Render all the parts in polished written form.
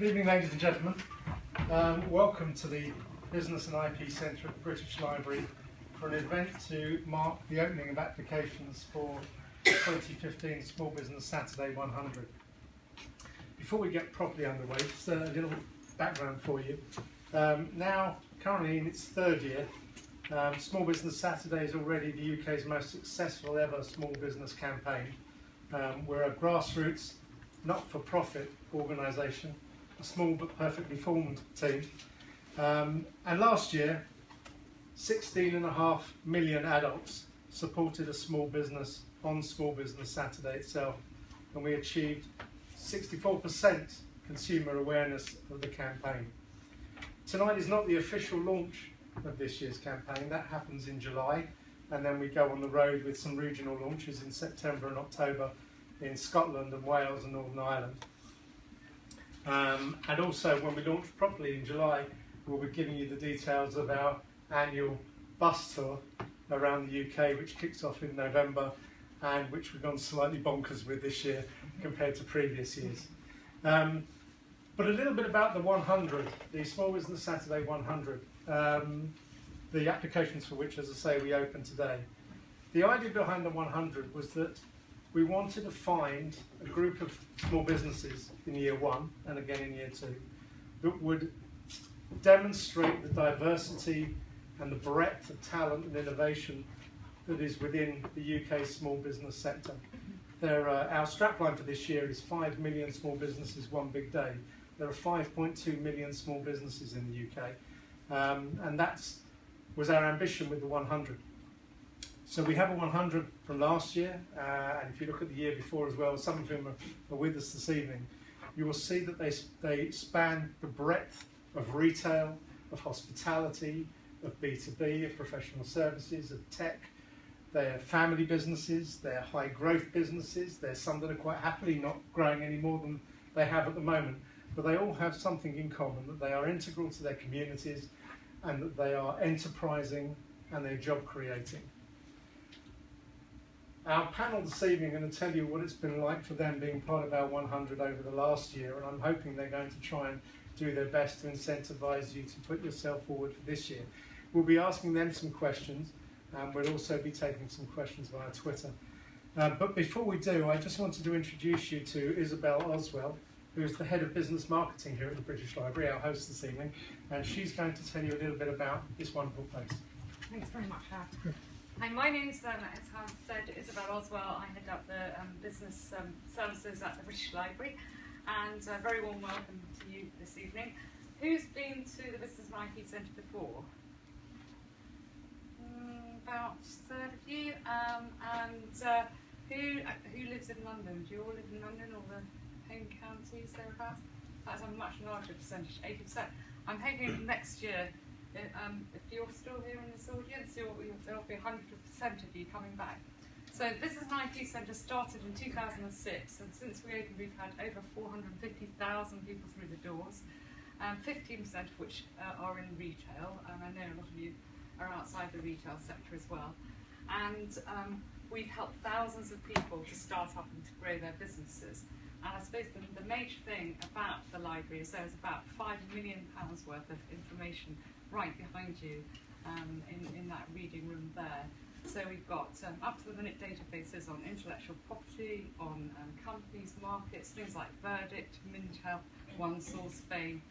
Good evening, ladies and gentlemen. Welcome to the Business and IP Centre at the British Library for an event to mark the opening of applications for the 2015 Small Business Saturday 100. Before we get properly underway, just a little background for you. Now, currently in its third year, Small Business Saturday is already the UK's most successful ever small business campaign. We're a grassroots, not-for-profit organisation, a small but perfectly formed team. And last year, 16.5 million adults supported a small business on Small Business Saturday itself, and we achieved 64% consumer awareness of the campaign. Tonight is not the official launch of this year's campaign. That happens in July, and then we go on the road with some regional launches in September and October in Scotland and Wales and Northern Ireland. And also, when we launch properly in July, we'll be giving you the details of our annual bus tour around the UK, which kicks off in November and which we've gone slightly bonkers with this year compared to previous years. But a little bit about the 100, the Small Business Saturday 100, the applications for which, as I say, we open today. The idea behind the 100 was that we wanted to find a group of small businesses in year one and again in year two that would demonstrate the diversity and the breadth of talent and innovation that is within the UK small business sector. Our strapline for this year is 5 million small businesses, one big day. There are 5.2 million small businesses in the UK, and that was our ambition with the 100. So we have a 100 from last year, and if you look at the year before as well, some of them are with us this evening, you will see that they span the breadth of retail, of hospitality, of B2B, of professional services, of tech. They're family businesses, they're high growth businesses, there's some that are quite happily not growing any more than they have at the moment, but they all have something in common, that they are integral to their communities and that they are enterprising and they're job creating. Our panel this evening are going to tell you what it's been like for them being part of our 100 over the last year, and I'm hoping they're going to try and do their best to incentivise you to put yourself forward for this year. We'll be asking them some questions, and we'll also be taking some questions via Twitter. But before we do, I just wanted to introduce you to Isabel Oswell, who is the Head of Business Marketing here at the British Library, our host this evening, and she's going to tell you a little bit about this wonderful place. Thanks very much, Howard. Hi, my name's, as Howard said, Isabel Oswell. I head up the business services at the British Library, and a very warm welcome to you this evening. Who's been to the Business and IP Centre before? About a third of you. And who lives in London? Do you all live in London or the home counties thereabouts? That's a much larger percentage, 80%. I'm hoping next year, if you're still here in this audience, there'll be 100% of you coming back. So Business and IP Centre started in 2006, and since we opened we've had over 450,000 people through the doors, 15% of which are in retail, and I know a lot of you are outside the retail sector as well. And we've helped thousands of people to start up and to grow their businesses. And I suppose the major thing about the library is there's about £5 million worth of information right behind you in that reading room there. So we've got up-to-the-minute databases on intellectual property, on companies, markets, things like Verdict, Mintel, OneSource, Fame,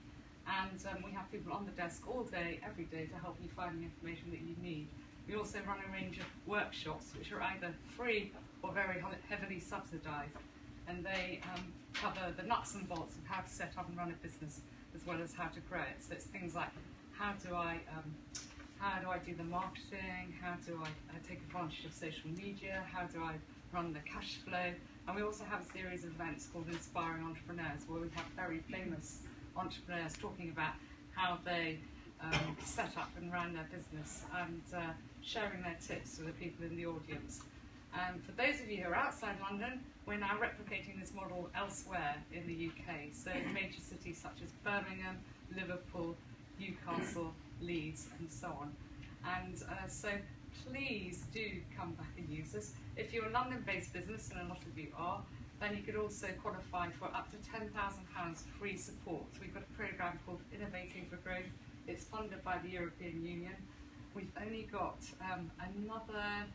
and we have people on the desk all day, every day, to help you find the information that you need. We also run a range of workshops which are either free or very heavily subsidised, and they cover the nuts and bolts of how to set up and run a business as well as how to grow it. So it's things like how do I do the marketing, how do I take advantage of social media, how do I run the cash flow, and we also have a series of events called Inspiring Entrepreneurs where we have very famous entrepreneurs talking about how they set up and ran their business and sharing their tips with the people in the audience. And for those of you who are outside London, we're now replicating this model elsewhere in the UK, so in major cities such as Birmingham, Liverpool, Newcastle, Leeds, and so on. And so please do come back and use us. If you're a London-based business, and a lot of you are, then you could also qualify for up to £10,000 free support. So we've got a programme called Innovating for Growth. It's funded by the European Union. We've only got another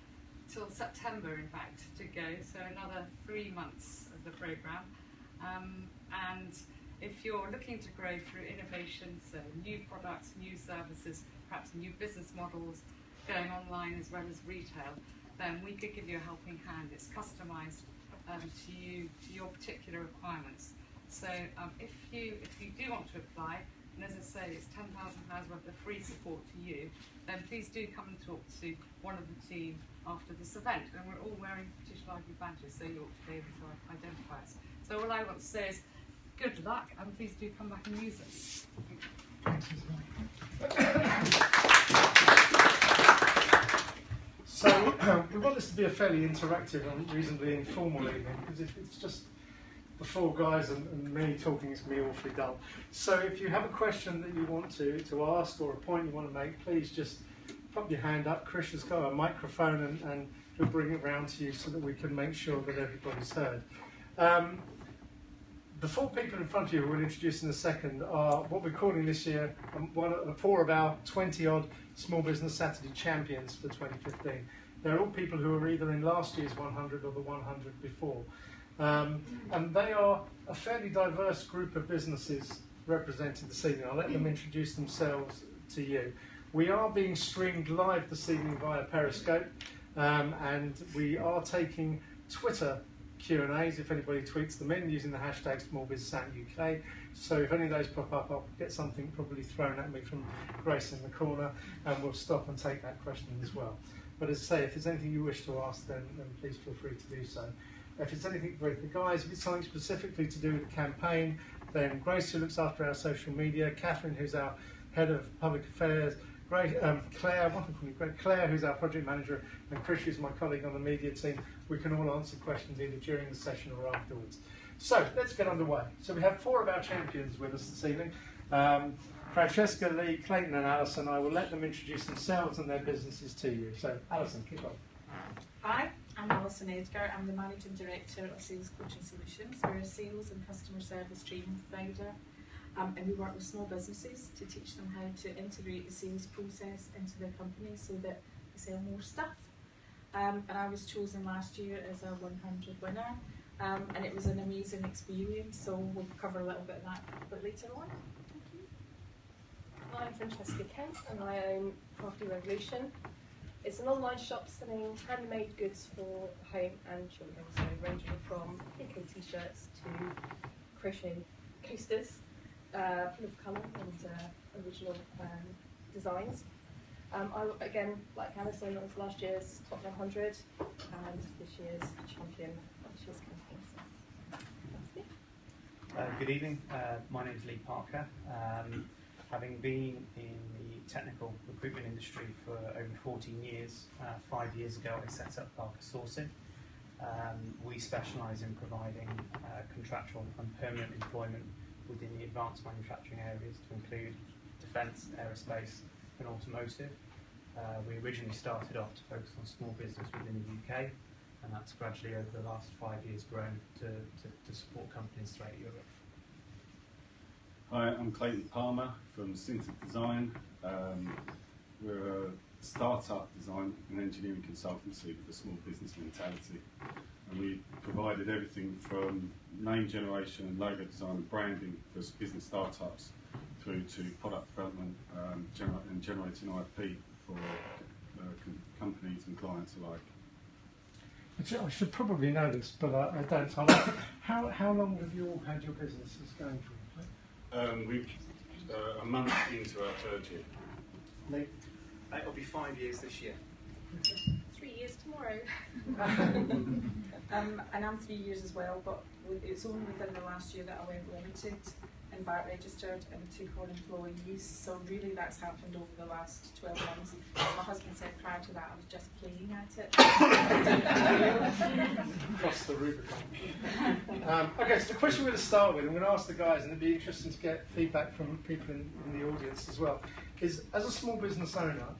till September, in fact, to go, so another 3 months of the programme. And if you're looking to grow through innovation, so new products, new services, perhaps new business models, going online as well as retail, then we could give you a helping hand. It's customised to you, to your particular requirements. So if you do want to apply, and as I say, it's £10,000 worth of free support to you, then please do come and talk to one of the team after this event. And we're all wearing British Library badges, so you ought to be able to identify us. So all I want to say is good luck, and please do come back and use it. So we want this to be a fairly interactive and reasonably informal evening, because if it's just the four guys and me talking, it's going to be awfully dull. So if you have a question that you want to ask or a point you want to make, please just pop your hand up. Chris has got a microphone and he'll bring it round to you so that we can make sure that everybody's heard. The four people in front of you who we'll introduce in a second are what we're calling this year four of our 20-odd Small Business Saturday champions for 2015. They're all people who were either in last year's 100 or the 100 before. And they are a fairly diverse group of businesses represented this evening. I'll let them introduce themselves to you. We are being streamed live this evening via Periscope, and we are taking Twitter Q&As if anybody tweets them in using the hashtag SmallBizSatUK. So if any of those pop up, I'll get something probably thrown at me from Grace in the corner, and we'll stop and take that question as well. But as I say, if there's anything you wish to ask, then please feel free to do so. If it's anything for the guys, if it's something specifically to do with the campaign, then Grace, who looks after our social media, Catherine, who's our head of public affairs, Claire, who's our project manager, and Chris, who's my colleague on the media team, we can all answer questions either during the session or afterwards. So let's get underway. So we have four of our champions with us this evening. Francesca, Lee, Klayton and Alison. I will let them introduce themselves and their businesses to you. So Alison, kick off. Hi, I'm Alison Edgar. I'm the Managing Director of Sales Coaching Solutions. We're a sales and customer service training provider, and we work with small businesses to teach them how to integrate the sales process into their company so that they sell more stuff. And I was chosen last year as a 100 winner, and it was an amazing experience, so we'll cover a little bit of that a bit later on. Thank you. I'm Francesca Kent and I own Crafty Revolution. It's an online shop selling handmade goods for home and children, so ranging from PK t-shirts to crochet coasters, full of colour and original designs. I, again, like Alison, was last year's top 100 and this year's champion of this year's campaign. So that's me. Good evening, my name is Lee Parker. Having been in the technical recruitment industry for over 14 years, 5 years ago I set up Parker Sourcing. We specialise in providing contractual and permanent employment within the advanced manufacturing areas to include defence, aerospace and automotive. We originally started off to focus on small business within the UK, and that's gradually over the last 5 years grown to support companies throughout Europe. Hi, I'm Klayton Palmer from Cinter Design. We're a start-up design and engineering consultancy with a small business mentality. And we provided everything from name generation and logo design and branding for business startups through to product development and generating IP for companies and clients alike. I should probably know this, but I don't. How long have you all had your businesses going for? We're a month into our third year. Lee? It'll be 5 years this year. 3 years tomorrow. And I'm 3 years as well, but it's only within the last year that I went limited and VAT registered and took on employees. So really that's happened over the last 12 months. My husband said prior to that I was just playing at it. Cross the Rubicon. Okay, so the question we're going to start with, I'm going to ask the guys, and it'd be interesting to get feedback from people in the audience as well, is as a small business owner,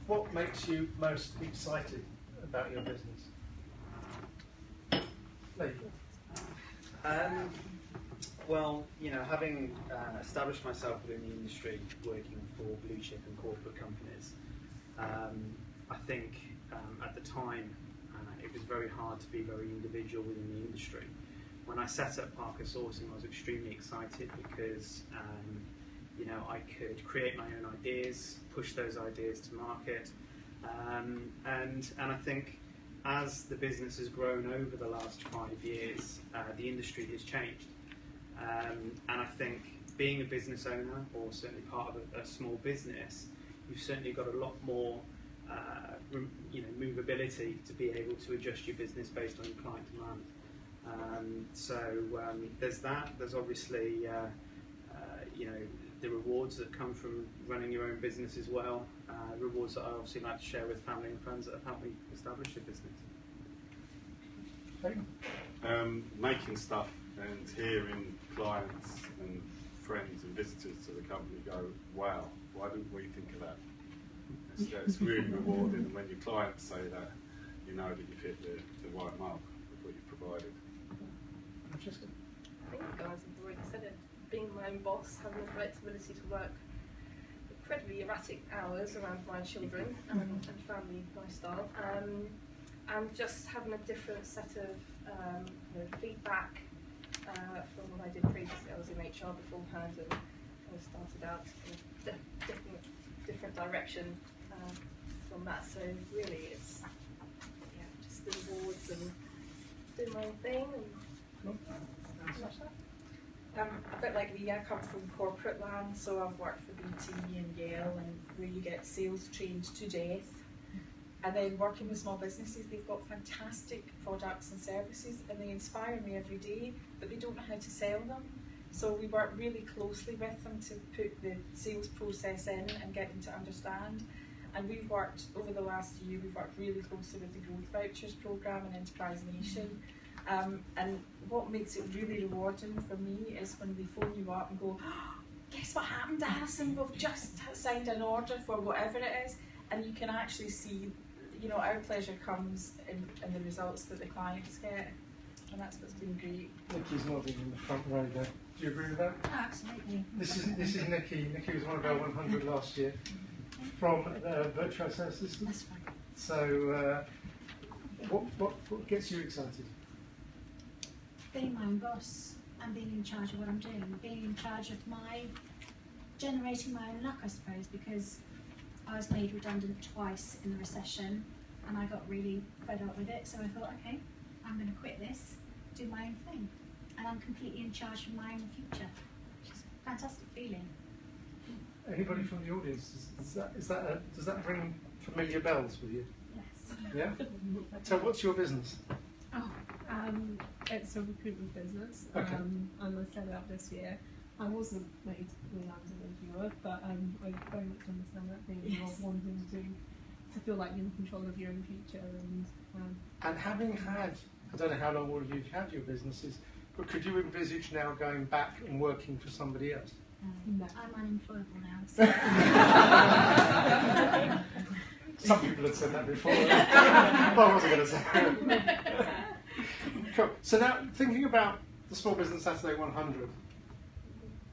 what makes you most excited about your business? Lee? Well, having established myself within the industry, working for blue chip and corporate companies, I think at the time it was very hard to be very individual within the industry. When I set up Parker Sourcing, I was extremely excited because I could create my own ideas, push those ideas to market, and I think as the business has grown over the last 5 years, the industry has changed. And I think being a business owner, or certainly part of a small business, you've certainly got a lot more movability to be able to adjust your business based on your client demand. There's that. There's obviously the rewards that come from running your own business as well. Rewards that I obviously like to share with family and friends that have helped me establish a business. Making stuff and hearing clients and friends and visitors to the company go, wow, why didn't we think of that? It's really rewarding, and when your clients say that, you know that you've hit the right mark with what you've provided. Francesca? I think you guys have already said it. Being my own boss, having the flexibility to work incredibly erratic hours around my children and family lifestyle, and just having a different set of feedback from what I did previously. I was in HR beforehand and kind of started out in a different direction from that. So really, it's just the rewards and doing my own thing. And a bit like me, I come from corporate land, so I've worked for BT and Yale, and where you get sales trained to death. And then working with small businesses, they've got fantastic products and services, and they inspire me every day, but they don't know how to sell them. So we work really closely with them to put the sales process in and get them to understand. And we've worked, over the last year, we've worked really closely with the Growth Vouchers programme and Enterprise Nation. And what makes it really rewarding for me is when they phone you up and go, oh, guess what happened, Alison? We've just signed an order for whatever it is. And you can actually see, our pleasure comes in the results that the clients get. And that's what's been great. Nikki's nodding in the front row there. Do you agree with that? Absolutely. This is Nikki. Nikki was one of our 100 last year from Virtuoso Systems. That's right. So, what gets you excited? Being my own boss and being in charge of what I'm doing, being in charge of generating my own luck, I suppose, because I was made redundant twice in the recession and I got really fed up with it, so I thought, okay, I'm going to quit this, do my own thing, and I'm completely in charge of my own future, which is a fantastic feeling. Anybody from the audience, does that ring familiar bells with you? Yes. Yeah? So what's your business? It's a recruitment business, Okay. and I set it up this year. I wasn't made redundant as you were, but I very much understand that being wanting to feel like you're in control of your own future. And having had, I don't know how long all of you have had your businesses, but could you envisage now going back and working for somebody else? No. I'm unemployable now. So. Some people had said that before. I wasn't going to say. Cool. So now, thinking about the Small Business Saturday 100,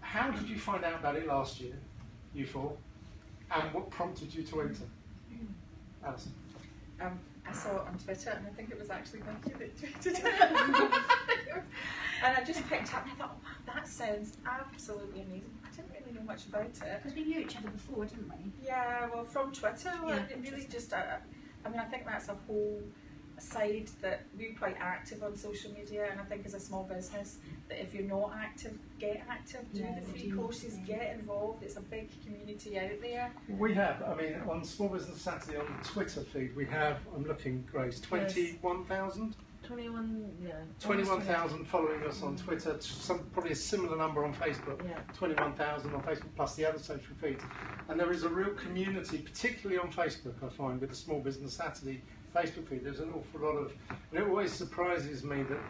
how did you find out about it last year, you four, and what prompted you to enter? Alison. I saw it on Twitter, and I think it was actually Nikki that tweeted it. And I just picked up and I thought, wow, that sounds absolutely amazing. I didn't really know much about it. Because we knew each other before, didn't we? Yeah, well, from Twitter, Yeah, it really just, I think that's a whole side that we're quite active on social media, and I think as a small business, that if you're not active, get active, do the free courses, get involved. It's a big community out there. We have, on Small Business Saturday on the Twitter feed, we have, I'm looking, Grace, 21,000? 21,000 following us on Twitter, probably a similar number on Facebook, 21,000 on Facebook plus the other social feeds. And there is a real community, particularly on Facebook, I find, with the Small Business Saturday Facebook feed. There's an awful lot of, and it always surprises me that,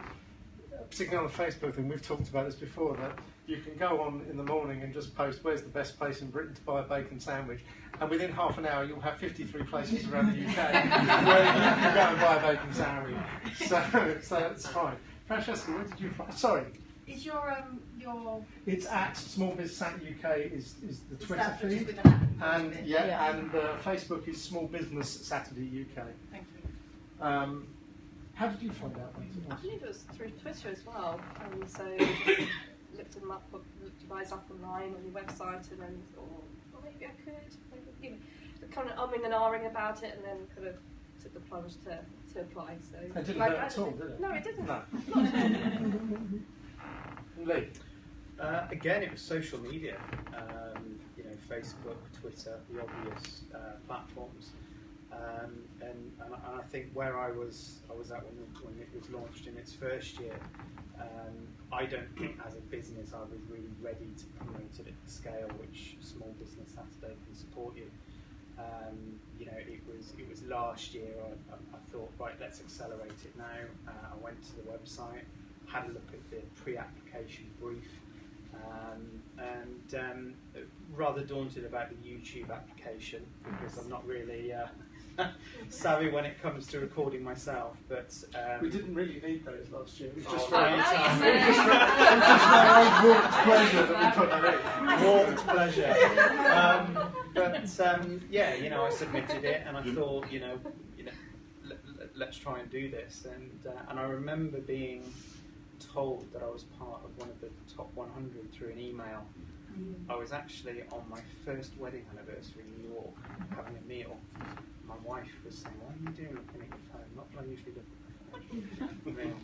particularly on the Facebook thing, we've talked about this before, that you can go on in the morning and just post, where's the best place in Britain to buy a bacon sandwich, and within half an hour you'll have 53 places around the UK where you can go and buy a bacon sandwich. So it's fine. Francesca, where did you find? Sorry, Is your it's at Small Biz Sat UK is the Twitter stuff which is feed, with an app, and isn't it? Yeah. and Facebook is Small Business Saturday UK. Thank you. How did you find out? I believe it was through Twitter as well. So looked them up, looked you guys up online on your website, and then thought, well, maybe I could. Maybe, you know, kind of umming and ahhing about it, and then kind of took the plunge to apply. So It didn't hurt at all, did it? No, it didn't. No. Not at all. Lee? Again, it was social media. You know, Facebook, Twitter, the obvious platforms. And I think where I was at when it was launched in its first year, I don't think as a business I was really ready to promote it at the scale which Small Business Saturday can support you. You know, it was last year. I thought, right, let's accelerate it now. I went to the website, had a look at the pre-application brief, and rather daunted about the YouTube application because I'm not really savvy when it comes to recording myself. But We didn't really need those last year. It was Oh, just right. my own warped pleasure that we put that in. Warped pleasure. Yeah, you know, I submitted it, and I thought, you know, let's try and do this. And I remember being told that I was part of one of the top 100 through an email. I was actually on my first wedding anniversary in New York having a meal. My wife was saying, "What are you doing looking at your phone? Not that I usually look at my phone."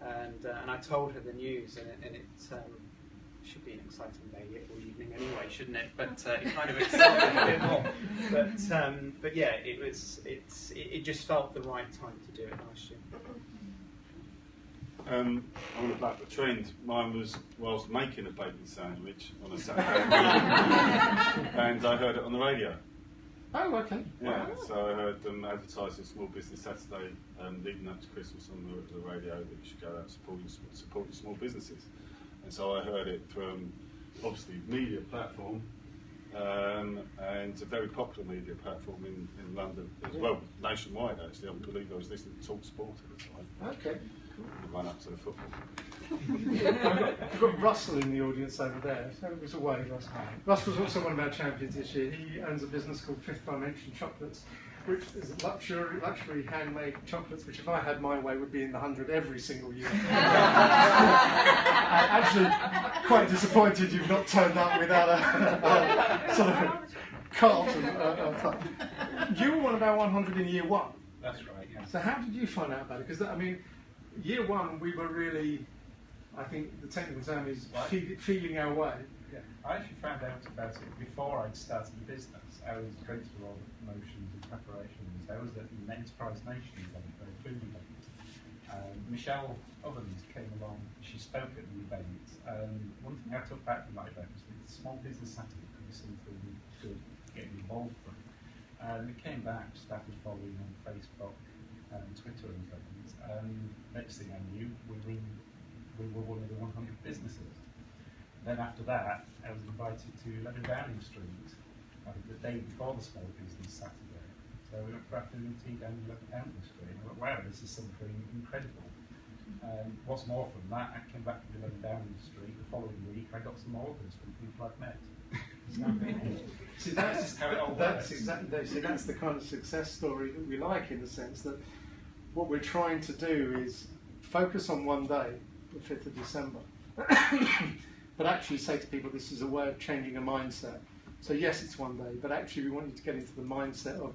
And I told her the news, and it should be an exciting day or evening anyway, shouldn't it? But it kind of excited me a bit more. But yeah, it just felt the right time to do it last year. I'm going to back the trend. Mine was whilst making a bacon sandwich on a Saturday morning, and I heard it on the radio. Oh, okay. Yeah, so I heard them advertising Small Business Saturday leading up to Christmas on the radio that you should go out and support your small businesses. And so I heard it from, obviously, media platform, and a very popular media platform in London as well, nationwide actually. I believe I was listening to Talk Sport at the time. Okay. The run up to the football. I've got Russell in the audience over there. So it was away, Russell. Russell was also one of our champions this year. He owns a business called Fifth Dimension Chocolates, which is luxury handmade chocolates, which if I had my way would be in the 100 every single year. Actually, quite disappointed you've not turned up without a sort of cart. You were one of our 100 in year one. That's right, yeah. So how did you find out about it? Because I mean, year one we were really, I think the technical term is feeling our way. Yeah, I actually found out about it before I'd started the business. I was going through all the promotions and preparations. I was at an Enterprise Nations event, a food event. Michelle Ovens came along, she spoke at the event. One thing I took back from that event was that the Small Business Saturday could be something good getting involved from. It came back, started following on Facebook, Twitter and things. Next thing I knew, we were one of the 100 businesses. Then after that, I was invited to 11 Downing Street the day before the Small Business Saturday. So we went for afternoon tea down 11 Downing Street. I thought, wow, this is something incredible. What's more from that, I came back to 11 Downing Street the following week. I got some orders from people I've met. See, that's the kind of success story that we like, in the sense that what we're trying to do is focus on one day, the 5th of December, but actually say to people this is a way of changing a mindset. So yes, it's one day, but actually we want you to get into the mindset of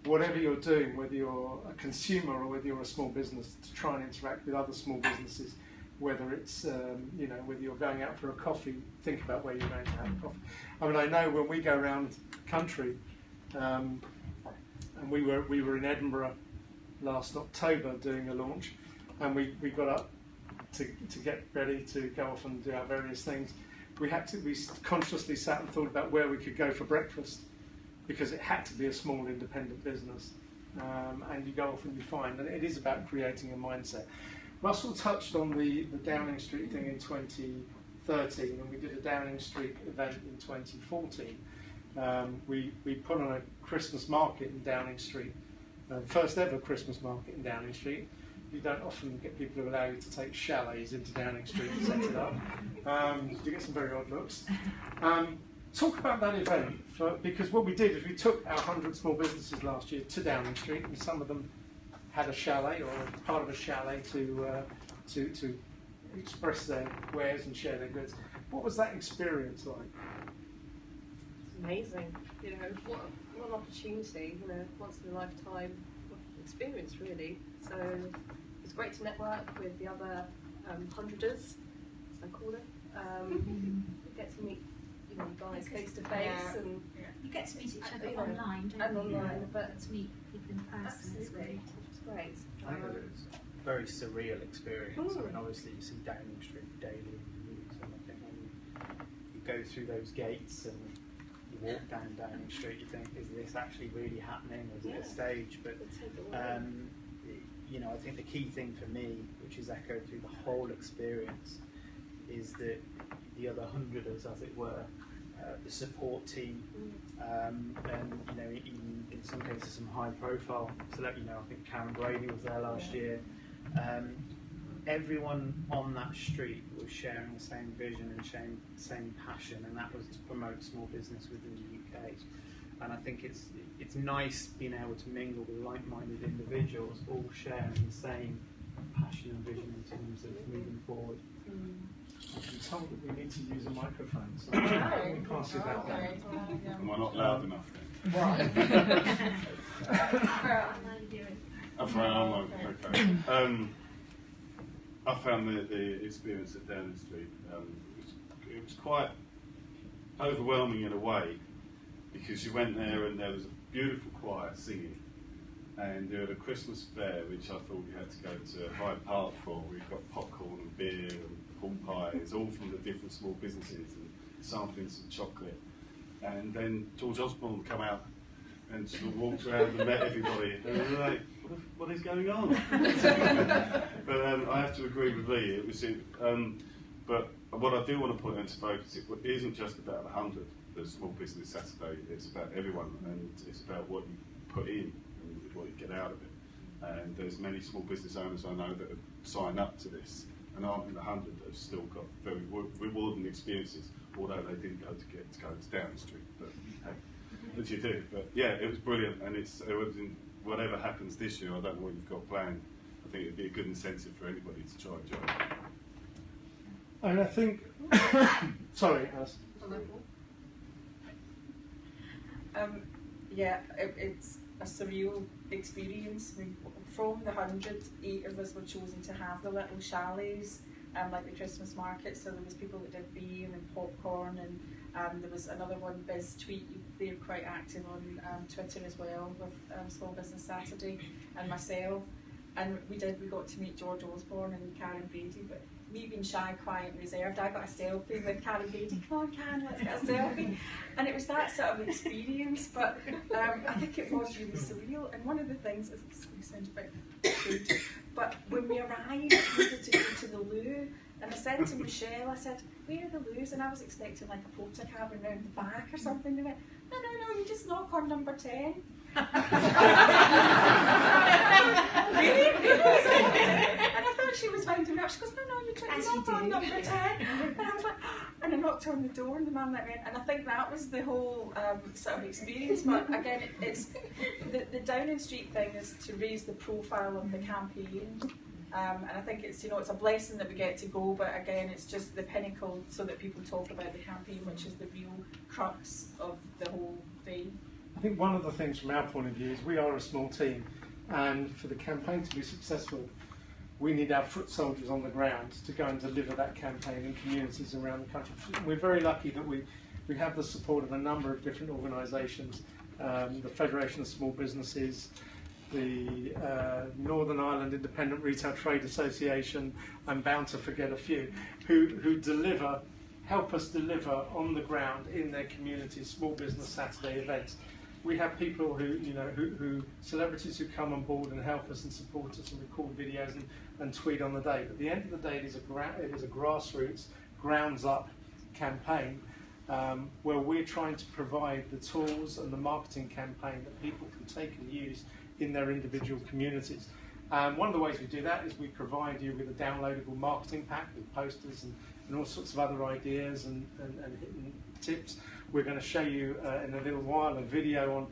whatever you're doing, whether you're a consumer or whether you're a small business, to try and interact with other small businesses. Whether it's whether you're going out for a coffee, think about where you're going to have a coffee. I mean, I know when we go around the country, and we were in Edinburgh last October doing a launch, and we got up to get ready to go off and do our various things. We consciously sat and thought about where we could go for breakfast, because it had to be a small independent business. And you go off and you find, and it is about creating a mindset. Russell touched on the Downing Street thing in 2013, and we did a Downing Street event in 2014. We put on a Christmas market in Downing Street, first ever Christmas market in Downing Street, you don't often get people who allow you to take chalets into Downing Street and set it up. You get some very odd looks. Talk about that event, because what we did is we took our 100 small businesses last year to Downing Street, and some of them had a chalet or part of a chalet to express their wares and share their goods. What was that experience like? It's amazing. You know, what an opportunity. You know, once in a lifetime experience, really. So it's great to network with the other hundreders, as I call it. You get to meet, you know, guys face to face, and you get to meet each other you know, online, don't and you? online, but to meet people in person. It's great. It's great. I think it was a very surreal experience. I mean, obviously you see Downing Street daily in the news, and I think when you go through those gates and you walk down Downing Street, you think, is this actually really happening? Is it a stage? But you know, I think the key thing for me, which is echoed through the whole experience, is that the other hundreders, as it were, the support team, and you know, in some cases some high profile. So that, you know, I think Karen Brady was there last year. Everyone on that street was sharing the same vision and same passion, and that was to promote small business within the UK. And I think it's nice being able to mingle with like-minded individuals, all sharing the same passion and vision in terms of moving forward. I've been told that we need to use a microphone, so we can't pass it out there. Am I not loud enough then? Okay. I found the experience at Downing Street, it was quite overwhelming in a way, because you went there and there was a beautiful choir singing, and they had a Christmas fair which I thought you had to go to Hyde Park for. We've got popcorn and beer and pork pies, all from the different small businesses, and sampling some chocolate. And then George Osborne come out and sort of walked around and met everybody, and they were like, what is going on? But I have to agree with Lee. But what I do want to put into focus, it isn't just about the 100, the Small Business Saturday. It's about everyone, and it's about what you put in and what you get out of it. And there's many small business owners I know that have signed up to this and aren't in the 100 that have still got very rewarding experiences, although they didn't go to Downing Street, but hey, as you do. But yeah, it was brilliant, and whatever happens this year, I don't know what you've got planned. I think it'd be a good incentive for anybody to try and join. And I think, sorry, Alison. It's a surreal experience. From the 100, 8 of us were chosen to have the little chalets, like the Christmas market. So there was people that did beer and popcorn, and there was another one, Biz Tweet. They're quite active on Twitter as well with Small Business Saturday, and myself. And we got to meet George Osborne and Karen Brady, but me being shy, quiet and reserved, I got a selfie with Karen Brady. Come on, Karen, let's get a selfie. And it was that sort of experience, but I think it was really surreal. And one of the things, it's going to sound a bit crude, but when we arrived, we had to go to the loo, and I said to Michelle, I said, where are the loos? And I was expecting like a porter cabin round the back or something. They went, no, you just knock on number 10. Really? And I thought she was winding me up. She goes, no, you knock on number 10. And I was like, and I knocked on the door, and the man let me in. And I think that was the whole sort of experience. But again, it's the Downing Street thing is to raise the profile of the campaign. And I think it's a blessing that we get to go, but again, it's just the pinnacle so that people talk about the campaign, which is the real crux of the whole thing. I think one of the things from our point of view is we are a small team, and for the campaign to be successful, we need our foot soldiers on the ground to go and deliver that campaign in communities around the country. We're very lucky that we have the support of a number of different organisations, the Federation of Small Businesses, the Northern Ireland Independent Retail Trade Association, I'm bound to forget a few, who help us deliver on the ground in their communities Small Business Saturday events. We have people who celebrities who come on board and help us and support us and record videos and tweet on the day. But at the end of the day, it is a grassroots, grounds up campaign where we're trying to provide the tools and the marketing campaign that people can take and use in their individual communities. One of the ways we do that is we provide you with a downloadable marketing pack with posters and all sorts of other ideas and hidden tips. We're going to show you in a little while a video on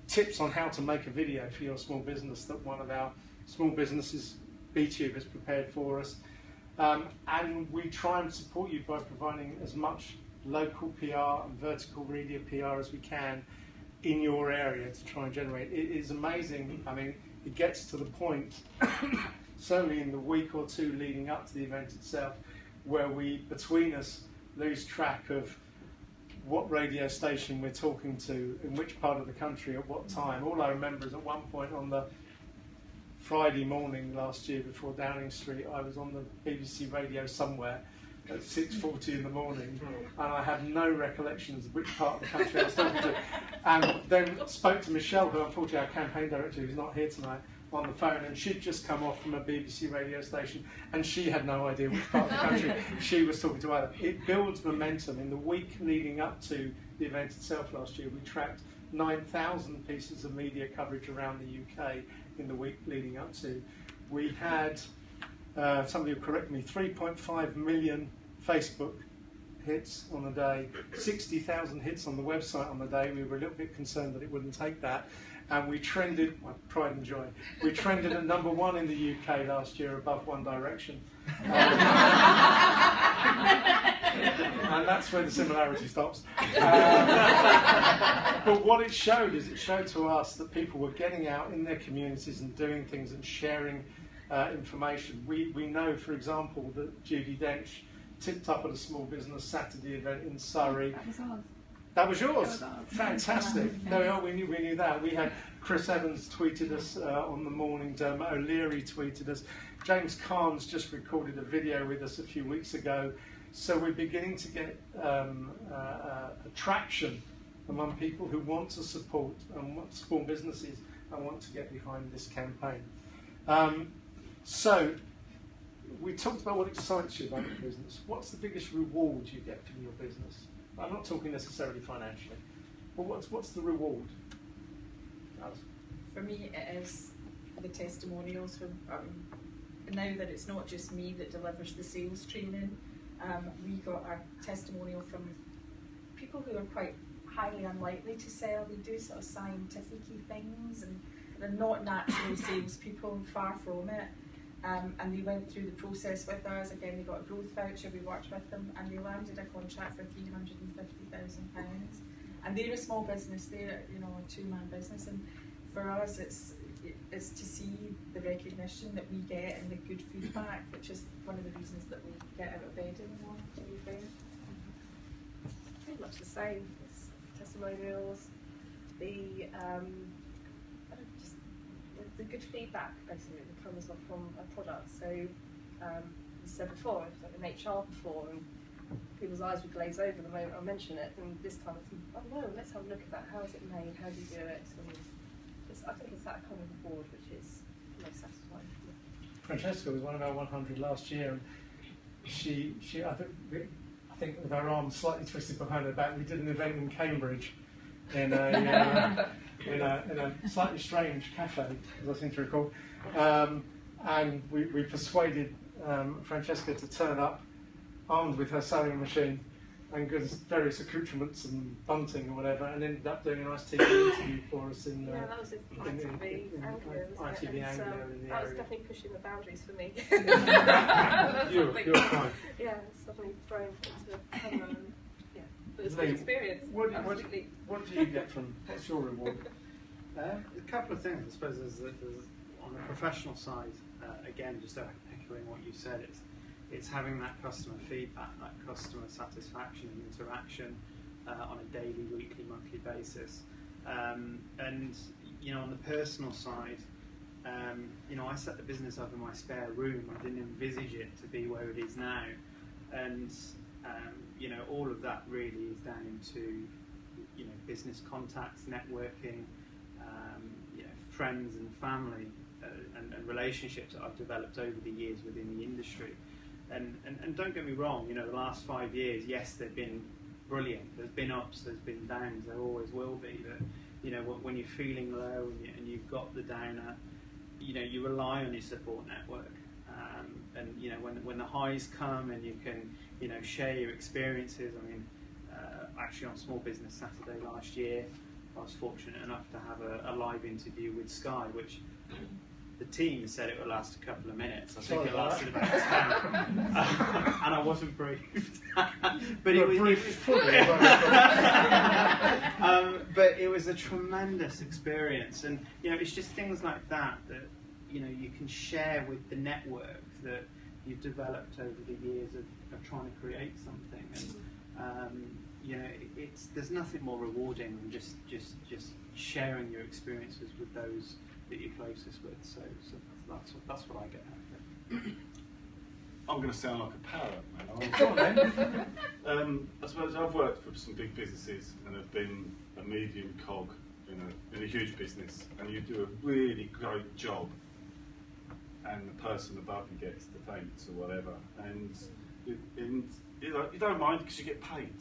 tips on how to make a video for your small business that one of our small businesses, BTube, has prepared for us. And we try and support you by providing as much local PR and vertical media PR as we can in your area to try and generate. It is amazing. I mean, it gets to the point, certainly in the week or two leading up to the event itself, where we, between us, lose track of what radio station we're talking to, in which part of the country, at what time. All I remember is at one point on the Friday morning last year before Downing Street, I was on the BBC radio somewhere at 6:40 in the morning, and I have no recollections of which part of the country I was talking to. And then spoke to Michelle, who unfortunately our campaign director, who's not here tonight, on the phone, and she'd just come off from a BBC radio station, and she had no idea which part of the country she was talking to either. It builds momentum. In the week leading up to the event itself last year, we tracked 9,000 pieces of media coverage around the UK in the week leading up to. We had, somebody will correct me, 3.5 million Facebook hits on the day, 60,000 hits on the website on the day. We were a little bit concerned that it wouldn't take that. And we trended, my pride and joy, we trended at #1 in the UK last year, above One Direction. And that's where the similarity stops. But what it showed is it showed to us that people were getting out in their communities and doing things and sharing information. We know, for example, that Judy Dench tipped up at a small business Saturday event in Surrey. That was ours. That was yours. That was ours. Fantastic. There we are. We knew that. We had Chris Evans tweeted us on the morning. Dermot O'Leary tweeted us. James Carnes just recorded a video with us a few weeks ago. So we're beginning to get traction among people who want to support and want small businesses and want to get behind this campaign. So we talked about what excites you about your business. What's the biggest reward you get from your business? I'm not talking necessarily financially, but what's the reward? Alison? For me, it is the testimonials from now that it's not just me that delivers the sales training. We got a testimonial from people who are quite highly unlikely to sell. They do sort of scientific-y things, and they're not natural salespeople, far from it. And they went through the process with us. Again, they got a growth voucher, we worked with them, and they landed a contract for £350,000. And they're a small business, they're a two-man business, and for us it's to see the recognition that we get and the good feedback, which is one of the reasons that we get out of bed in the morning, to be fair. Pretty much the same. It's testimonials, the good feedback basically that comes off from a product. So, as I said before, I was like in HR before, and people's eyes would glaze over the moment I mention it, and this kind of thing, oh no, let's have a look at that. How is it made? How do you do it? So I think it's that kind of reward which is the most satisfying. Francesca was one of our 100 last year, and she I think with her arm slightly twisted behind her back, we did an event in Cambridge in a slightly strange cafe, as I seem to recall, and we persuaded Francesca to turn up armed with her sewing machine and various accoutrements and bunting or whatever, and ended up doing a nice TV interview for us in that was ITV Anglia, wasn't it? ITV Anglia in the that was area. definitely pushing the boundaries for me. You're fine. Yeah, suddenly thrown into the camera. And, yeah, but it's a good experience. Absolutely. What do you get from? What's your reward? A couple of things, I suppose. There's on the professional side, again, just echoing what you said, it's having that customer feedback, that customer satisfaction and interaction on a daily, weekly, monthly basis. And on the personal side, I set the business up in my spare room. I didn't envisage it to be where it is now, and all of that really is down to business contacts, networking, friends and family, and relationships that I've developed over the years within the industry. And don't get me wrong, the last 5 years, yes, they've been brilliant. There's been ups, there's been downs. There always will be. That when you're feeling low and you've got the downer, you rely on your support network, and when the highs come and you can share your experiences. I mean, actually on Small Business Saturday last year, I was fortunate enough to have a live interview with Sky, which the team said it would last a couple of minutes. I think it lasted about 10, and I wasn't briefed. But it was a tremendous experience, and it's just things like that you can share with the network that you've developed over the years of trying to create something, and there's nothing more rewarding than just sharing your experiences with those that you're closest with. So that's what I get out of it. I'm going to sound like a parrot, man. I suppose I've worked for some big businesses and have been a medium cog in a huge business, and you do a really great job, and the person above you gets the thanks or whatever, and you don't mind because you get paid.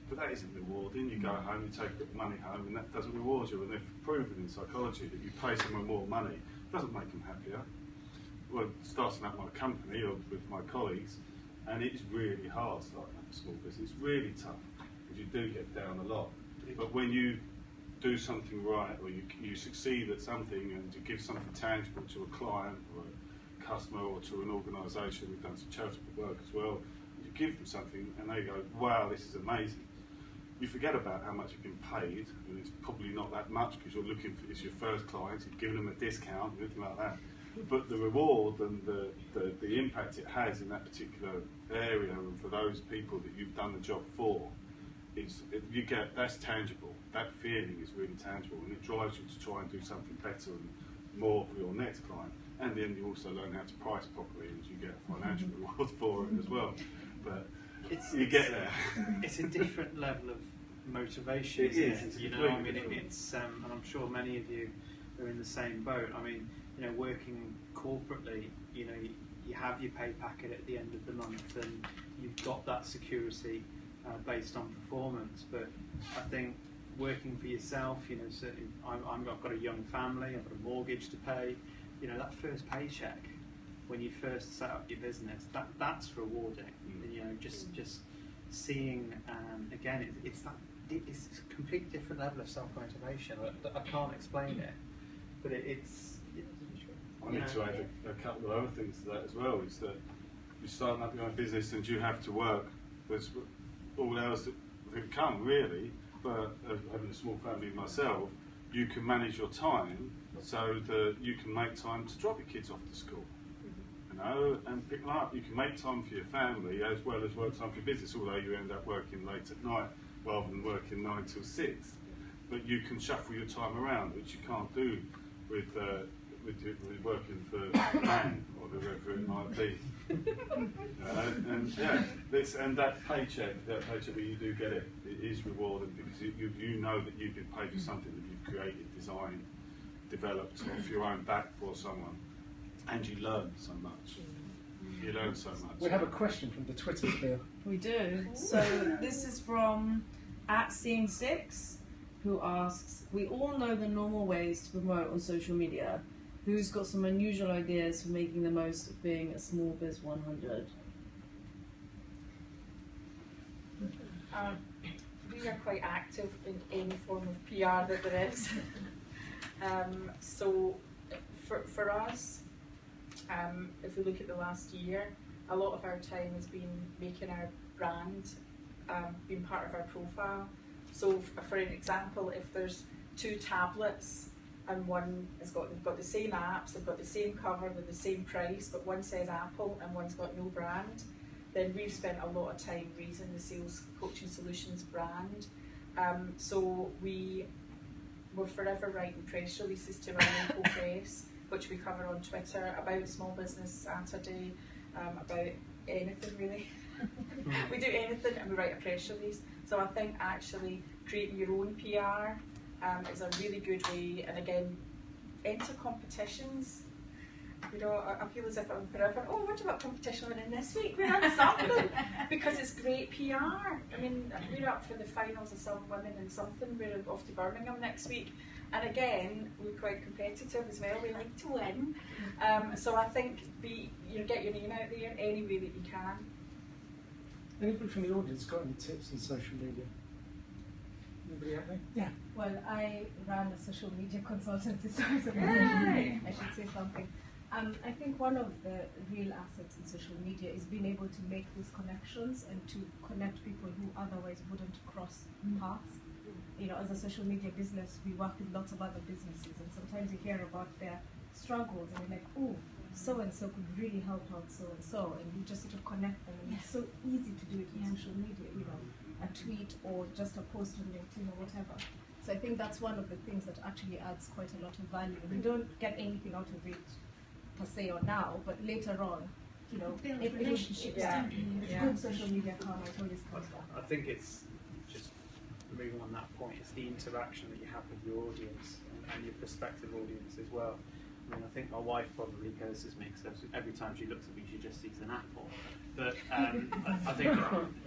But that isn't rewarding. You go home, you take a bit of money home, and that doesn't reward you. And they've proven in psychology that you pay someone more money, it doesn't make them happier. Well, starting up my company or with my colleagues, and it's really hard starting up a small business. It's really tough because you do get down a lot. But when you do something right, or you succeed at something, and you give something tangible to a client or a customer or to an organisation, we've done some charitable work as well. You give them something, and they go, "Wow, this is amazing." You forget about how much you've been paid, and it's probably not that much because you're looking for it's your first client, you've given them a discount, anything like that. But the reward and the impact it has in that particular area, and for those people that you've done the job for, that's tangible. That feeling is really tangible, and it drives you to try and do something better and more for your next client. And then you also learn how to price properly, and you get a financial reward for it as well. But you get there. It's a different level of motivation. It is. And I'm sure many of you are in the same boat. I mean, working corporately, you have your pay packet at the end of the month, and you've got that security based on performance. But I think working for yourself, certainly I've got a young family, I've got a mortgage to pay. That first paycheck when you first set up your business, that's rewarding. Just seeing again, it's a completely different level of self-motivation. I can't explain it, but it's. I need to add a couple of other things to that as well. Is that you're starting up your own business and you have to work. There's all hours that come really, but having a small family myself, you can manage your time so that you can make time to drop your kids off to school. And pick them up. You can make time for your family as well as work time for your business, although you end up working late at night rather than working 9 till 6. But you can shuffle your time around, which you can't do with working for a man or whoever it might be. And that paycheck where you do get it is rewarding because you know that you've been paid for something that you've created, designed, developed off your own back for someone. And you learn so much. You learn so much. We have a question from the Twitter sphere. We do. So this is from @Scene6, who asks, "We all know the normal ways to promote on social media. Who's got some unusual ideas for making the most of being a Small Biz 100? We are quite active in any form of PR that there is. So for us, if we look at the last year, a lot of our time has been making our brand being part of our profile. So for an example, if there's 2 tablets and they've got the same apps, they've got the same cover, they're the same price, but one says Apple and one's got no brand, then we've spent a lot of time raising the Sales Coaching Solutions brand. So we're forever writing press releases to our local press, which we cover on Twitter, about Small Business Saturday, about anything really. We do anything and we write a press release. So I think actually creating your own PR is a really good way, and again, enter competitions. You know, I feel as if I'm forever, oh, I wonder what competition we're in this week. We're in something. Because it's great PR. I mean, we're up for the finals of some women in something. We're off to Birmingham next week. And again, we're quite competitive as well. We like to win. So I think get your name out there any way that you can. Anybody from the audience got any tips on social media? Anybody out there? Yeah. Well, I ran a social media consultancy, so I should say something. I think one of the real assets in social media is being able to make those connections and to connect people who otherwise wouldn't cross paths. You know, as a social media business, we work with lots of other businesses, and sometimes you hear about their struggles, and you're like, oh, so and so could really help out so and so, and you just sort of connect them. And it's so easy to do it in social media, you know, a tweet or just a post on LinkedIn or whatever. So I think that's one of the things that actually adds quite a lot of value. And we don't get anything out of it per se or now, but later on, you know, Build if relationships, it's yeah. good social media karma, it always comes back. I think it's just moving on that point, it's the interaction that you have with your audience and your prospective audience as well. I mean, I think my wife probably curses me because every time she looks at me, she just sees an apple. But I think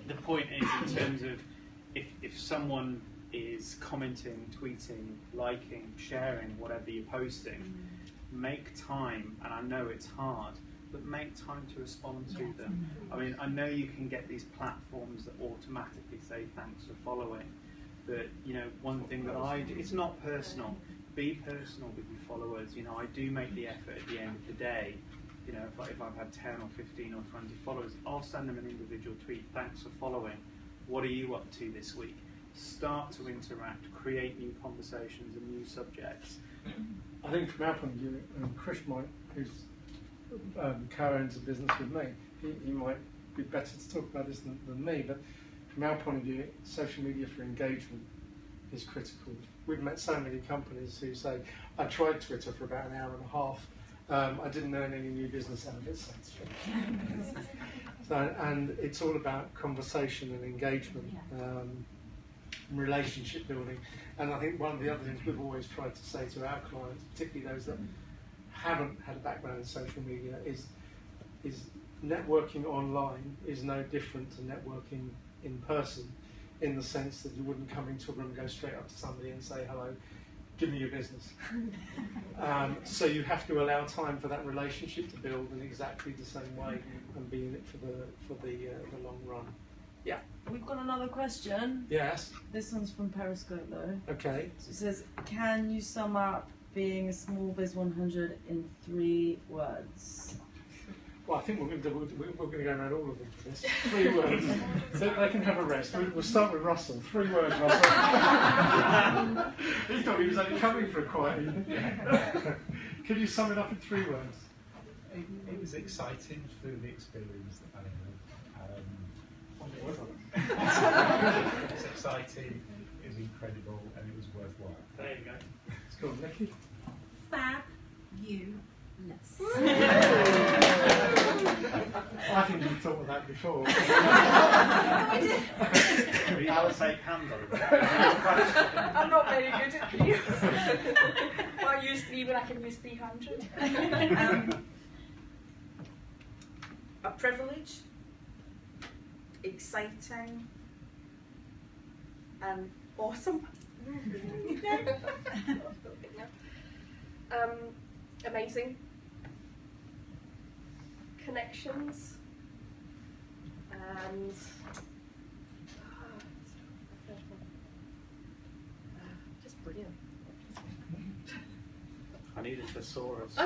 the point is, in terms of if someone is commenting, tweeting, liking, sharing whatever you're posting, make time, and I know it's hard, but make time to respond to them. I mean, I know you can get these platforms that automatically say thanks for following, but you know, one thing that I do, it's not personal. Be personal with your followers. You know, I do make the effort at the end of the day. You know, if I've had 10 or 15 or 20 followers, I'll send them an individual tweet, thanks for following. What are you up to this week? Start to interact, create new conversations and new subjects. I think from our point of view, Chris might, who's co-owns a business with me, he might be better to talk about this than me, but from our point of view, social media for engagement is critical. We've met so many companies who say, I tried Twitter for about an hour and a half, I didn't earn any new business out of it, so it's true. And it's all about conversation and engagement, relationship building. And I think one of the other things we've always tried to say to our clients, particularly those that haven't had a background in social media, is networking online is no different to networking in person, in the sense that you wouldn't come into a room and go straight up to somebody and say, hello, give me your business. So you have to allow time for that relationship to build in exactly the same way and be in it for the long run. Yeah. We've got another question. Yes. This one's from Periscope though. Okay. So it says, can you sum up being a Small Biz 100 in 3 words? Well, I think we're going to go around all of them for this. 3 words. So they can have a rest. We'll start with Russell. 3 words, Russell. He thought he was only coming for a quiet evening. Can you sum it up in 3 words? It was exciting through the experience that I had. It was exciting, it was incredible, and it was worthwhile. There you go. It's called Nicky. Fabulous. I think you've thought of that before. I'll take handle. I'm not very good at 3. I use 3 when I can use 300. A privilege, exciting, and awesome. Amazing. Connections, and just brilliant. I need a thesaurus. I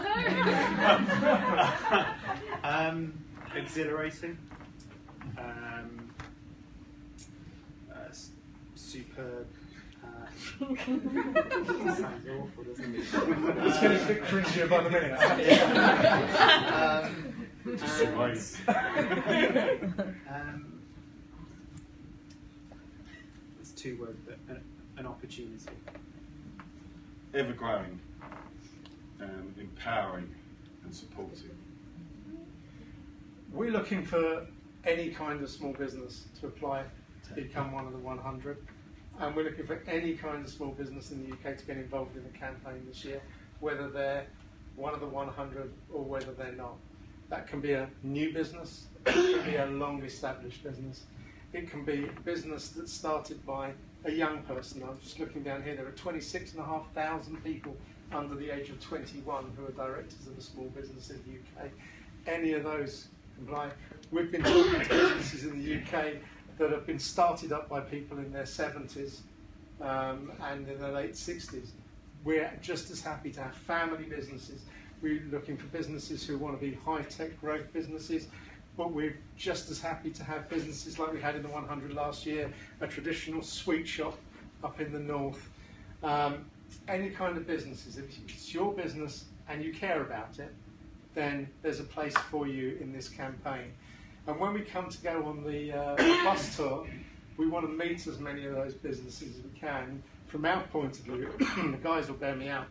know. Exhilarating. Superb. Sounds awful, doesn't it? It's getting a bit cringier by the minute. It's 2 words, but an opportunity. Ever growing, empowering and supporting. We're looking for any kind of small business to apply to become one of the 100. And we're looking for any kind of small business in the UK to get involved in the campaign this year, whether they're one of the 100 or whether they're not. That can be a new business, it can be a long-established business. It can be a business that started by a young person. I'm just looking down here, there are 26,500 people under the age of 21 who are directors of a small business in the UK. Any of those can apply. We've been talking to businesses in the UK that have been started up by people in their 70s and in their late 60s. We're just as happy to have family businesses. We're looking for businesses who want to be high-tech growth businesses, but we're just as happy to have businesses like we had in the 100 last year, a traditional sweet shop up in the north. Any kind of businesses. If it's your business and you care about it, then there's a place for you in this campaign. And when we come to go on the bus tour, we want to meet as many of those businesses as we can. From our point of view, the guys will bear me out.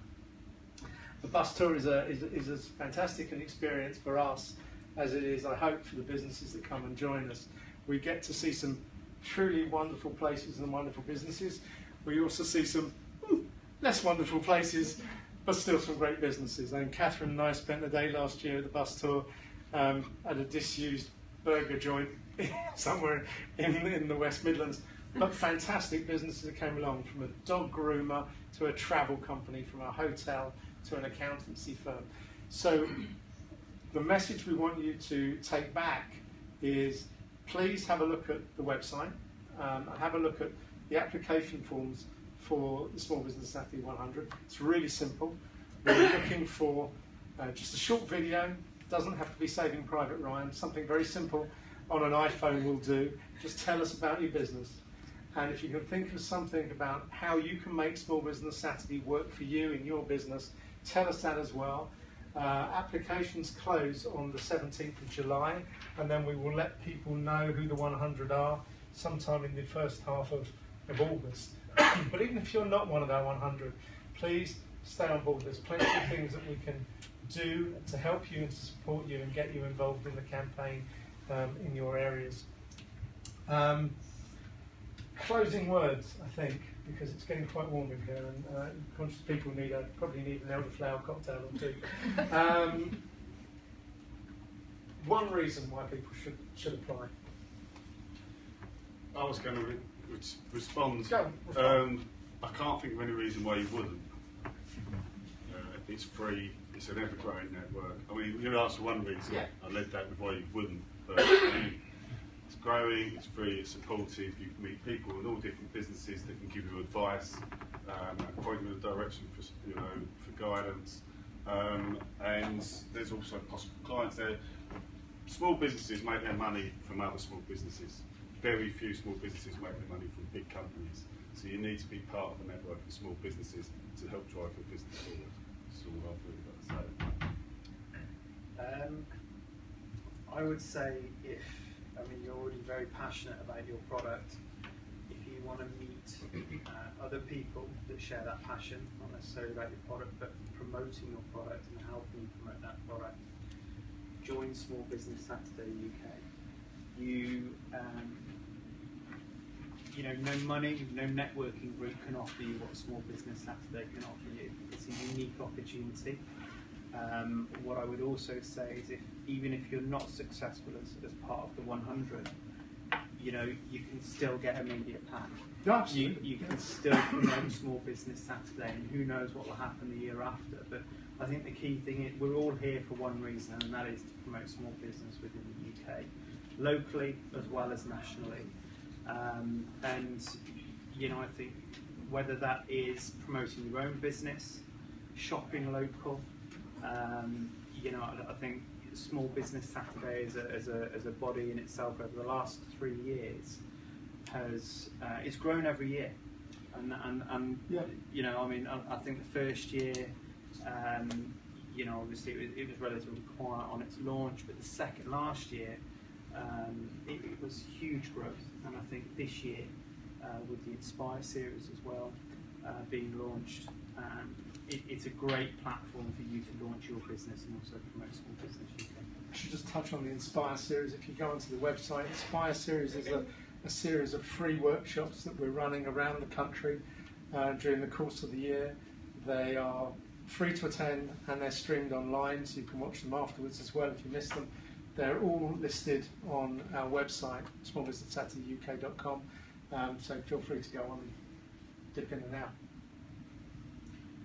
The bus tour is as fantastic an experience for us as it is, I hope, for the businesses that come and join us. We get to see some truly wonderful places and wonderful businesses. We also see some less wonderful places, but still some great businesses. And Catherine and I spent a day last year at the bus tour at a disused burger joint somewhere in the West Midlands. But fantastic businesses that came along, from a dog groomer to a travel company, from a hotel to an accountancy firm. So the message we want you to take back is, please have a look at the website and have a look at the application forms for the Small Business Saturday 100. It's really simple. We're looking for just a short video. Doesn't have to be Saving Private Ryan. Something very simple on an iPhone will do. Just tell us about your business. And if you can think of something about how you can make Small Business Saturday work for you in your business, tell us that as well. Applications close on the 17th of July, and then we will let people know who the 100 are sometime in the first half of August. But even if you're not one of our 100, please stay on board. There's plenty of things that we can do to help you and to support you and get you involved in the campaign in your areas. Closing words, I think, because it's getting quite warm in here, and conscious people probably need an elderflower cocktail or two. One reason why people should apply. I was going to respond. Go. I can't think of any reason why you wouldn't. It's free. It's an ever-growing network. I mean, you asked for one reason. Yeah. I led that with why you wouldn't. But it's growing. It's free. It's supportive. You can meet people in all different businesses that can give you advice, point you in a direction for guidance. And there's also possible clients there. Small businesses make their money from other small businesses. Very few small businesses make their money from big companies. So you need to be part of a network of small businesses to help drive your business forward. That's all I've really got to say. I would say you're already very passionate about your product. If you want to meet other people that share that passion, not necessarily about your product, but promoting your product and helping you promote that product, join Small Business Saturday UK. No money, no networking group can offer you what Small Business Saturday can offer you. It's a unique opportunity. What I would also say is, even if you're not successful as part of the 100, you can still get a media pack. Absolutely. You can still promote Small Business Saturday, and who knows what will happen the year after. But I think the key thing is, we're all here for one reason, and that is to promote small business within the UK, locally as well as nationally. I think whether that is promoting your own business, shopping local, I think Small Business Saturday as a body in itself over the last 3 years it's grown every year, and I think the first year, obviously it was relatively quiet on its launch, but the second last year it was huge growth, and I think this year with the Inspire series as well being launched, it's a great platform for you to launch your business and also promote Small Business UK. I should just touch on the Inspire series. If you go onto the website, Inspire series is a series of free workshops that we're running around the country during the course of the year. They are free to attend, and they're streamed online, so you can watch them afterwards as well if you miss them. They're all listed on our website, smallbusinesssaturday.uk.com, so feel free to go on and dip in and out.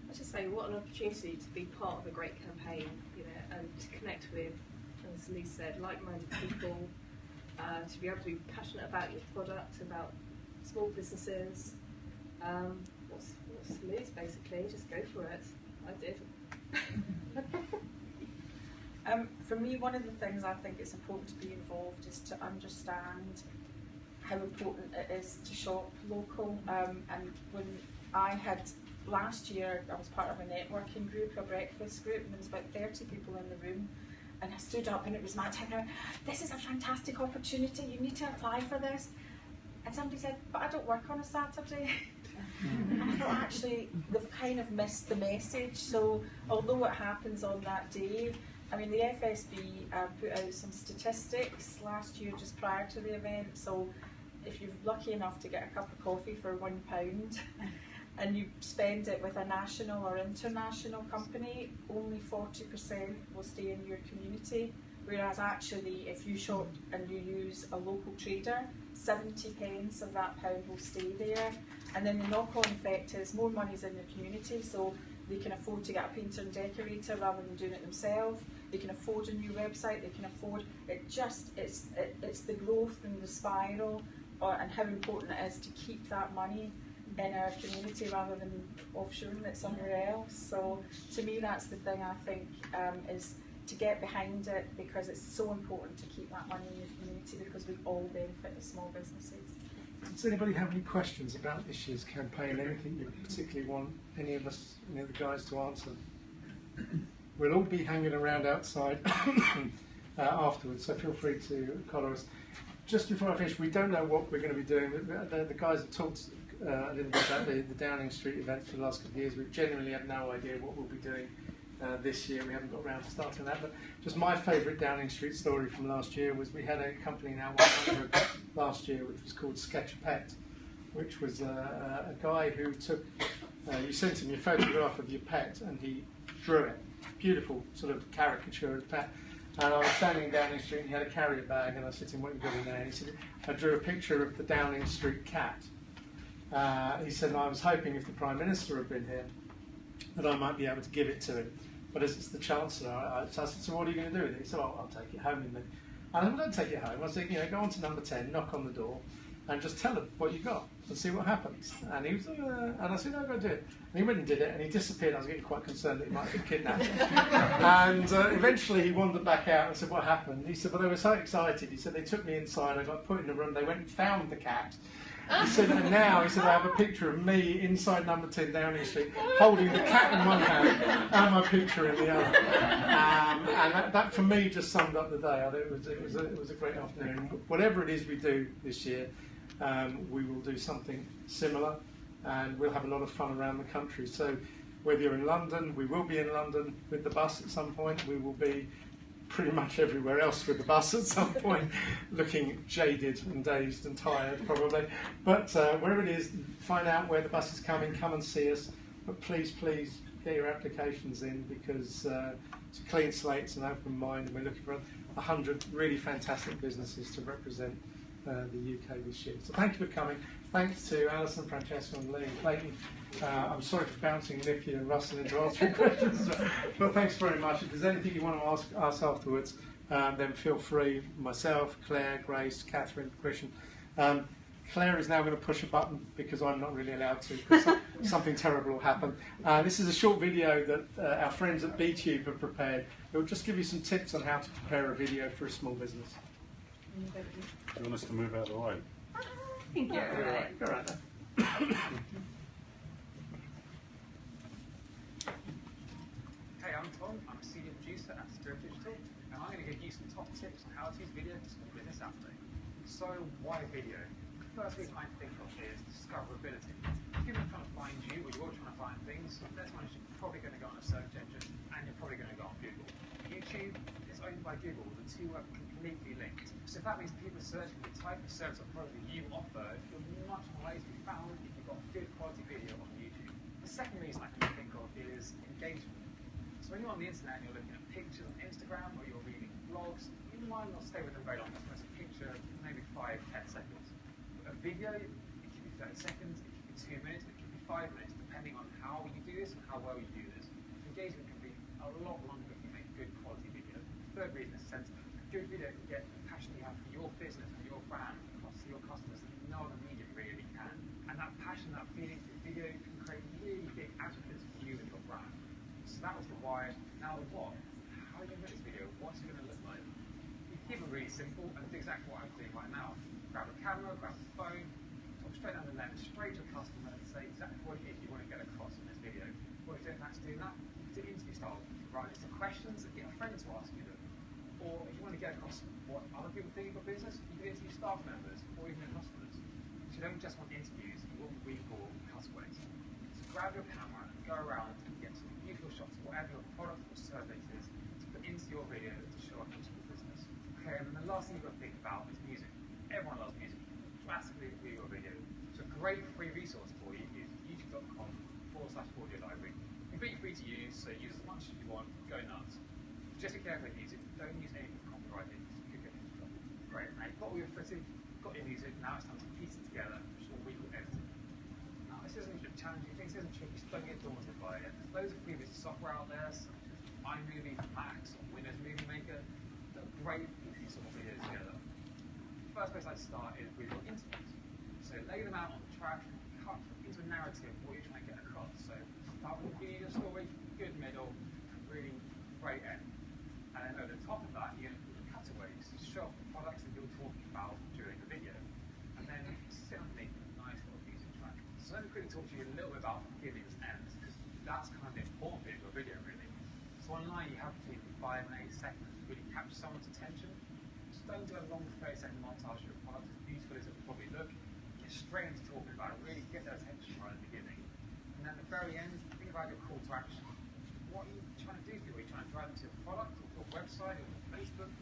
I just say, what an opportunity to be part of a great campaign, you know, and to connect with, as Lee said, like-minded people, to be able to be passionate about your product, about small businesses. What's to lose, basically? Just go for it. I did. For me, one of the things I think it's important to be involved is to understand how important it is to shop local. And when I had last year, I was part of a networking group, a breakfast group, and there was about 30 people in the room. And I stood up, and it was my time. This is a fantastic opportunity. You need to apply for this. And somebody said, "But I don't work on a Saturday." And I thought, actually, they've kind of missed the message. So although it happens on that day, I mean, the FSB put out some statistics last year just prior to the event. So if you're lucky enough to get a cup of coffee for £1 and you spend it with a national or international company, only 40% will stay in your community. Whereas actually, if you shop and you use a local trader, 70 pence of that pound will stay there. And then the knock-on effect is more money's in your community, so they can afford to get a painter and decorator rather than doing it themselves. They can afford a new website. They can afford it. It's the growth and the spiral, and how important it is to keep that money in our community rather than offshoring it somewhere else. So to me, that's the thing I think is to get behind it, because it's so important to keep that money in your community, because we all benefit as small businesses. Does anybody have any questions about this year's campaign? Anything you particularly want any of us, any of the guys, to answer? We'll all be hanging around outside afterwards, so feel free to collar us. Just before I finish, we don't know what we're going to be doing. The guys have talked a little bit about the Downing Street events for the last couple of years. We genuinely have no idea what we'll be doing this year. We haven't got around to starting that. But just my favourite Downing Street story from last year was we had a company now 100 last year, which was called Sketch a Pet, which was a guy who took, you sent him your photograph of your pet and he drew it. Beautiful sort of caricature of the pet. And I was standing in Downing Street and he had a carrier bag, and I said to him, "What have you got in there?" And he said, "I drew a picture of the Downing Street cat." He said, "And I was hoping if the Prime Minister had been here that I might be able to give it to him. But as it's the Chancellor," so I said, "So what are you going to do with it?" He said, "Oh, I'll take it home with me." And I said, "Well, don't take it home." I said, "Go on to number 10, knock on the door, and just tell them what you got and see what happens." And he was, and I said, "No, go do it." And he went and did it, and he disappeared. I was getting quite concerned that he might have been kidnapped. And eventually he wandered back out. And I said, "What happened?" He said, "Well, they were so excited." He said, "They took me inside, I got put in a room, they went and found the cat." He said, "And now," he said, "I have a picture of me inside number 10 Downing Street, holding the cat in one hand and my picture in the other." And that for me just summed up the day. I thought it was a great afternoon. Whatever it is we do this year, we will do something similar, and we'll have a lot of fun around the country. So whether you're in London, we will be in London with the bus at some point. We will be pretty much everywhere else with the bus at some point, looking jaded and dazed and tired probably. But wherever it is, find out where the bus is coming, come and see us. But please get your applications in, because it's a clean slate, it's an open mind, and we're looking for 100 really fantastic businesses to represent the UK this year. So thank you for coming. Thanks to Alison, Francesca and Lee and Klayton. I'm sorry for bouncing Nicky and Russell into answering questions, but thanks very much. If there's anything you want to ask us afterwards, then feel free. Myself, Claire, Grace, Catherine, Christian. Claire is now going to push a button because I'm not really allowed to, because something terrible will happen. This is a short video that our friends at BTube have prepared. It will just give you some tips on how to prepare a video for a small business. Do you want us to move out of the way? Yeah, go right there. Hey, I'm Tom. I'm a senior producer at Cinter Digital, and I'm going to give you some top tips on how to use video for small business Saturday. So, why video? The first reason I think of is discoverability. If people are trying to find you, or you're trying to find things, that's when you're probably going to go on a search engine, and you're probably going to go on Google. YouTube is owned by Google. The two are completely linked. So if that means people are searching the type of service or product that you offer, you're much more likely to be found if you've got good quality video on YouTube. The second reason I can think of is is engagement. So when you're on the internet and you're looking at pictures on Instagram or you're reading blogs, you might not stay with them very long. That's a picture, maybe 5, 10 seconds. But a video, it could be 30 seconds, it could be 2 minutes, it could be 5 minutes, depending on how you do this and how well you do this. Engagement can be a lot longer if you make good quality video. Third reason is sentiment. A good video can get the passion you have for your business and your brand across to your customers that no other media really can. And that passion, that feeling through video can create really big advocates for you and your brand. So that was the why. Now the what. How are you going to make this video? What's it going to look like? You keep it really simple and do exactly what I'm doing right now. Grab a camera, grab a phone, talk straight down the lens, straight to a customer and say exactly what it is you want to get across in this video. What if you don't have to do that? Do interview style. Write a list of questions and get a friend to ask you them. Or if you want to get across what other people think of your business, you can interview staff members or even your customers. So you don't just want interviews, you want what we call cutaways. So grab your camera and go around and get some beautiful shots of whatever your product or service is to put into your video to show off your business. Okay, and then the last thing you've got to think about is music. Everyone loves music. Drastically improve your video. So a great free resource for you is youtube.com/audio library. Completely free to use, so use as much as you want, go nuts. Just be careful with music, don't use anything copyrighted, you could get into trouble. Great, now you've got all your footage, you've got your music, now it's time to piece it together, which is what we call editing. Now this isn't a challenging thing, this isn't tricky, just don't get daunted by it. There's loads of free software out there, such as iMovie, Max, or Windows Movie Maker, that are great for putting sort of videos together. The first place I'd start is with your interviews. So lay them out on the track, cut into a narrative what you're trying to get across. So start with the beginning of the story, good middle, and really great end. And then over the top of that, you're going to put the cutaways, show off the products that you're talking about during the video. And then sit underneath a nice little music track. So let me quickly talk to you a little bit about beginnings and ends, because that's kind of the important bit of your video, really. So online, you have between 5 and 8 seconds to really capture someone's attention. Just don't do a long 30-second montage of your product, as beautiful as it will probably look. Get straight into talking about it, really get their attention right at the beginning. And then at the very end, think about your call to action. What are you trying to do for you? Are you trying to drive them to your product, or your website, or your Facebook?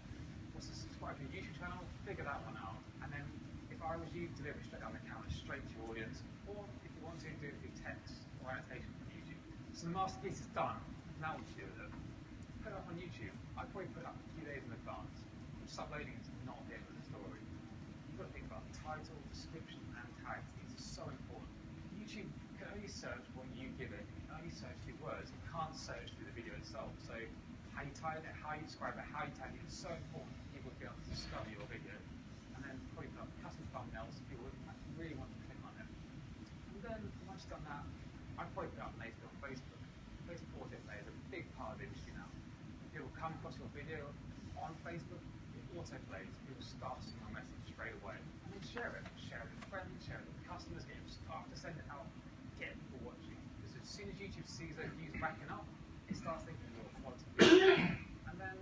Or to subscribe to your YouTube channel? Figure that one out. And then, if I was you, deliver it straight down the camera, straight to your audience. Or if you want to, do it through text or annotation from YouTube. So the masterpiece is done. Now what do you do with it? Put it up on YouTube. I'd probably put it up a few days in advance. Just uploading is not the end of the story. You've got to think about the title, description, and tags. These are so important. YouTube can only search what you give it. It can only search through words. It can't search through the video itself. So how you title it, how you describe it, how you tag it is so important for people to be able to discover your video. And then probably put up custom thumbnails so people really want to click on it. And then once you've done that, I'd probably put it up later on Facebook. Facebook auto play is a big part of the industry now. When people come across your video on Facebook, it auto plays. People start seeing your message straight away. And then share it. Share it with friends, share it with customers, get them start to send it out, get people watching. Because as soon as YouTube sees those views backing up, it starts thinking your quality video. And then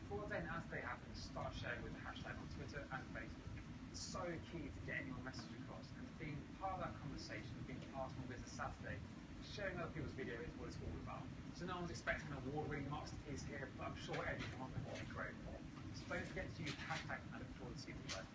before then, as they happen, start sharing with the hashtag on Twitter and Facebook. It's so key to getting your message across and being part of that conversation, being part of Small Business Saturday. Sharing other people's video is what it's all about. So no one's expecting an award-winning masterpiece here, but I'm sure everyone will be great. So don't forget to use hashtag and I look forward to seeing you guys.